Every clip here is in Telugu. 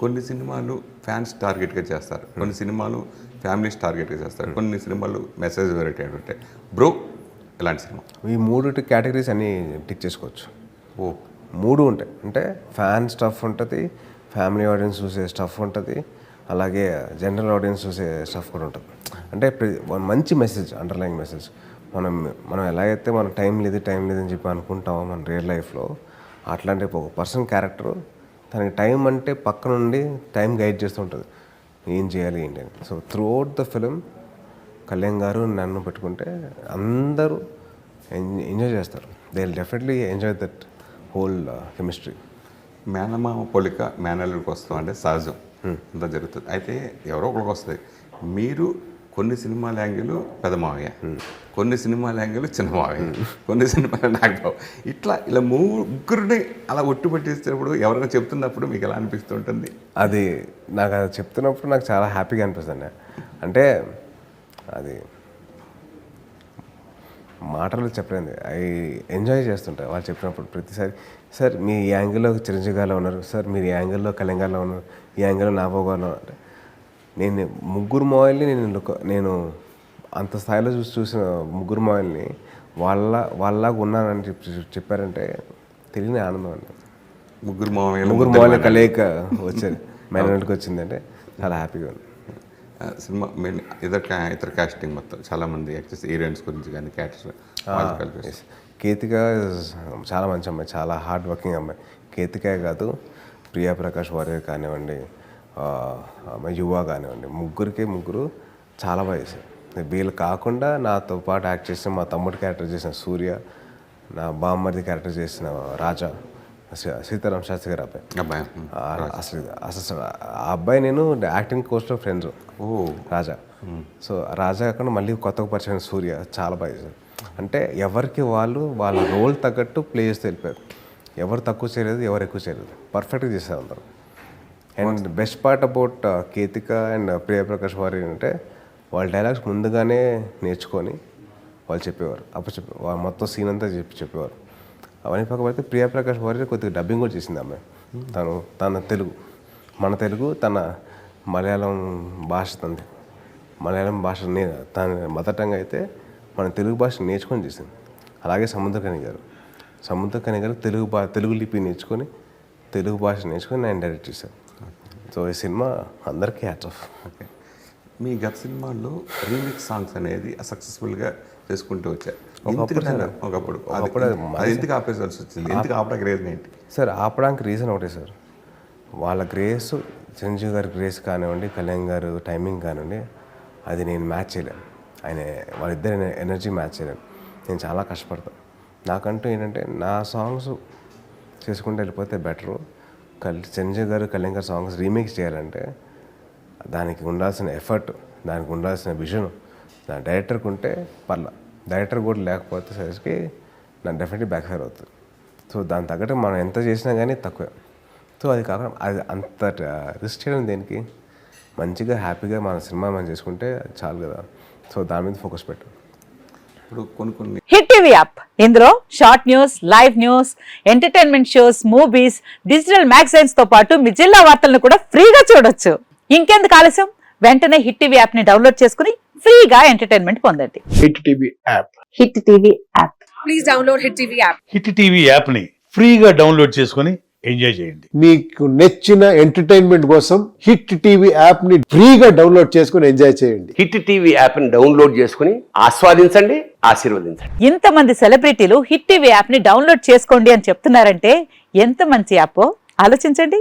కొన్ని సినిమాలు ఫ్యాన్స్ టార్గెట్గా చేస్తారు, కొన్ని సినిమాలు ఫ్యామిలీస్ టార్గెట్గా చేస్తారు, కొన్ని సినిమాలు మెసేజ్ ఓరియంటెడ్ ఉంటాయి. బ్రో ఇలాంటి సినిమా ఈ 3 కేటగిరీస్ అన్నీ టిక్ చేసుకోవచ్చు. ఓ 3 ఉంటాయి. అంటే ఫ్యాన్ స్టఫ్ ఉంటుంది, ఫ్యామిలీ ఆడియన్స్ చూసే స్టఫ్ ఉంటుంది, అలాగే జనరల్ ఆడియన్స్ చూసే స్టఫ్ కూడా ఉంటుంది. అంటే మంచి మెసేజ్, అండర్లైన్ మెసేజ్. మనం ఎలా అయితే మన టైం లేదని చెప్పి అనుకుంటామో మన రియల్ లైఫ్లో, అట్లాంటి ఒక పర్సన్ క్యారెక్టర్ తనకి టైం అంటే పక్క నుండి టైం గైడ్ చేస్తూ ఉంటుంది, ఏం చేయాలి ఏంటి అని. So throughout the film Kalyan గారు నన్ను పెట్టుకుంటే అందరూ ఎంజాయ్ చేస్తారు. They will definitely enjoy that whole chemistry. మేనమామ పోలిక మేనల్లుడికి వస్తాం అంటే సహజం, అంతా జరుగుతుంది. అయితే ఎవరో ఒకరికి వస్తుంది. మీరు కొన్ని సినిమాల యాంగిల్ పెద్ద మావయ్య, కొన్ని సినిమాల యాంగిల్ చిన్న మావయ్య, కొన్ని సినిమాల నాగబాబు, ఇలా ముగ్గురిని అలా ఒట్టు పెట్టిస్తున్నప్పుడు ఎవరైనా చెప్తున్నప్పుడు మీకు ఎలా అనిపిస్తుంటుంది? అది చెప్తున్నప్పుడు నాకు చాలా హ్యాపీగా అనిపిస్తుంది. అంటే అది మాటలు చెప్పలేదు, అవి ఎంజాయ్ చేస్తుంటాయి వాళ్ళు చెప్పినప్పుడు. ప్రతిసారి సార్ మీ ఈ యాంగిల్లో చిరంజీవి గారిలో ఉన్నారు, సార్ మీరు ఈ యాంగిల్లో కళ్యాణ్ గారిలో ఉన్నారు, ఈ యాంగిల్లో నాగబాబు గారిలో అంటే నేను ముగ్గురు మావల్ని నేను అంత స్థాయిలో చూసిన ముగ్గురు మావల్ని వాళ్ళలాగా ఉన్నానని చెప్పారంటే తెలియని ఆనందం అండి. ముగ్గురు మావల్ని కలయిక వచ్చారు, మేనల్కి వచ్చిందంటే చాలా హ్యాపీగా ఉంది. సినిమా ఇతర కాస్టింగ్ మొత్తం చాలామంది యాక్టర్స్, హీరోయిన్స్ గురించి కానీ క్యారెక్టర్స్. కేతిక చాలా మంచి అమ్మాయి, చాలా హార్డ్ వర్కింగ్ అమ్మాయి. కేతికే కాదు, ప్రియా ప్రకాష్ వారియర్ కానివ్వండి, యువ కానివ్వండి, ముగ్గురు చాలా బాగా చేశారు. వీళ్ళు కాకుండా నాతో పాటు యాక్ట్ చేసిన మా తమ్ముడు క్యారెక్టర్ చేసిన సూర్య, నా బామ్మర్ది క్యారెక్టర్ చేసిన రాజా, సీతారాం శాస్త్రి గారి అబ్బాయి. అసలు ఆ అబ్బాయి నేను యాక్టింగ్ కోర్స్లో ఫ్రెండ్స్ రాజా. సో రాజా కాకుండా మళ్ళీ కొత్తగా పరిచయం సూర్య చాలా బాగా చేశారు. అంటే ఎవరికి వాళ్ళ రోల్ తగ్గట్టు ప్లే చేస్తూ వెళ్ళిపోయారు. ఎవరు తక్కువ చేయలేదు, ఎవరు ఎక్కువ చేయలేదు, పర్ఫెక్ట్గా చేశారు అందరూ. And best part about Ketika and Priya Prakash వారి అంటే వాళ్ళ డైలాగ్స్ ముందుగానే నేర్చుకొని వాళ్ళు చెప్పేవారు. అప్పుడు మొత్తం సీన్ అంతా చెప్పేవారు. అవన్నీ పక్కపడితే ప్రియా ప్రకాష్ వారి కొద్దిగా డబ్బింగ్ కూడా చేసింది అమ్మాయి. తన తెలుగు, మన తెలుగు, తన మలయాళం భాష, మలయాళం భాష తన మదర్ టంగ్ అయితే మన తెలుగు భాష నేర్చుకొని చేసింది. అలాగే సముద్రకని గారు తెలుగు లిపి నేర్చుకొని, తెలుగు భాష నేర్చుకొని నేను డైరెక్ట్ చేశాను. సో ఈ సినిమా అందరికీ హ్యాట్స్ ఆఫ్. ఓకే, మీ గత సినిమాల్లో రీమిక్స్ సాంగ్స్ అనేది సక్సెస్ఫుల్గా చేసుకుంటూ వచ్చారు. ఒకప్పుడు ఎందుకు ఆపేసాల్సి వచ్చింది? ఎందుకు ఆపడానికి రీజన్ ఏంటి సార్? ఆపడానికి రీజన్ ఒకటే సార్, వాళ్ళ గ్రేస్, చిరంజీవి గారి గ్రేస్ కానివ్వండి, కళ్యాణ్ గారు టైమింగ్ కానివ్వండి, అది నేను మ్యాచ్ చేయలేను. వాళ్ళిద్దరి ఎనర్జీ మ్యాచ్ చేయలేను. నేను చాలా కష్టపడతాను. నాకంటూ ఏంటంటే నా సాంగ్స్ చేసుకుంటూ వెళ్ళిపోతే బెటరు. చిరంజీవి గారు, కళ్యాణ్ గారు సాంగ్స్ రీమేక్ చేయాలంటే దానికి ఉండాల్సిన ఎఫర్ట్, దానికి ఉండాల్సిన విజన్ నా డైరెక్టర్కి ఉంటే పర్లా. డైరెక్టర్ కూడా లేకపోతే సరికి నాకు డెఫినెట్లీ బ్యాక్ ఫైర్ అవుతుంది. సో దాని తగ్గట్టు మనం ఎంత చేసినా కానీ తక్కువే. సో అది కాకుండా అది అంత రిస్క్ చేయడం దేనికి? మంచిగా హ్యాపీగా మన సినిమా మనం చేసుకుంటే చాలు కదా. సో దాని మీద ఫోకస్ పెట్టు. ఇప్పుడు కొన్ని హిట్ టీవీ యాప్, ఇందులో short news, live news, entertainment shows, movies, digital magazines తో పాటు మీ జిల్లా వార్తలను కూడా ఫ్రీగా చూడొచ్చు. ఇంకెందుకు ఆలస్యం, వెంటనే హిట్ టీవీ యాప్ ని డౌన్లోడ్ చేసుకుని ఫ్రీగా ఎంటర్టైన్మెంట్ పొందండి. Hit TV app. Hit TV app. Please download hit TV app. Hit TV app ని ఫ్రీగా డౌన్లోడ్ చేసుకుని ఎంజాయ్ చేయండి. మీకు నచ్చిన ఎంటర్టైన్మెంట్ కోసం హిట్ టీవీ యాప్ ని ఫ్రీగా డౌన్లోడ్ చేసుకుని ఎంజాయ్ చేయండి. హిట్ టీవీ యాప్ ని డౌన్లోడ్ చేసుకుని ఆస్వాదించండి, ఆశీర్వదించండి. ఇంతమంది సెలబ్రిటీలు హిట్ టీవీ యాప్ ని డౌన్లోడ్ చేసుకోండి అని చెప్తున్నారంటే ఎంత మంచి యాప్ ఆలోచించండి.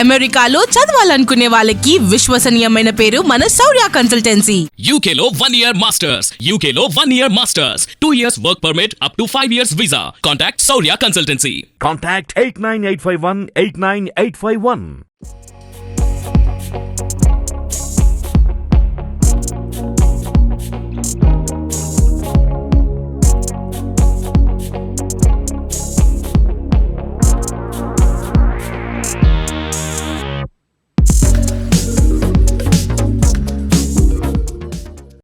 అమెరికాలో చదవాలనుకునే వాళ్ళకి విశ్వసనీయమైన పేరు మన శౌర్య కన్సల్టెన్సీ. UK లో 1 year masters, UK లో 1 year masters, 2 years work permit up to 5 years visa. Contact Saurya Consultancy. Contact 89851 89851.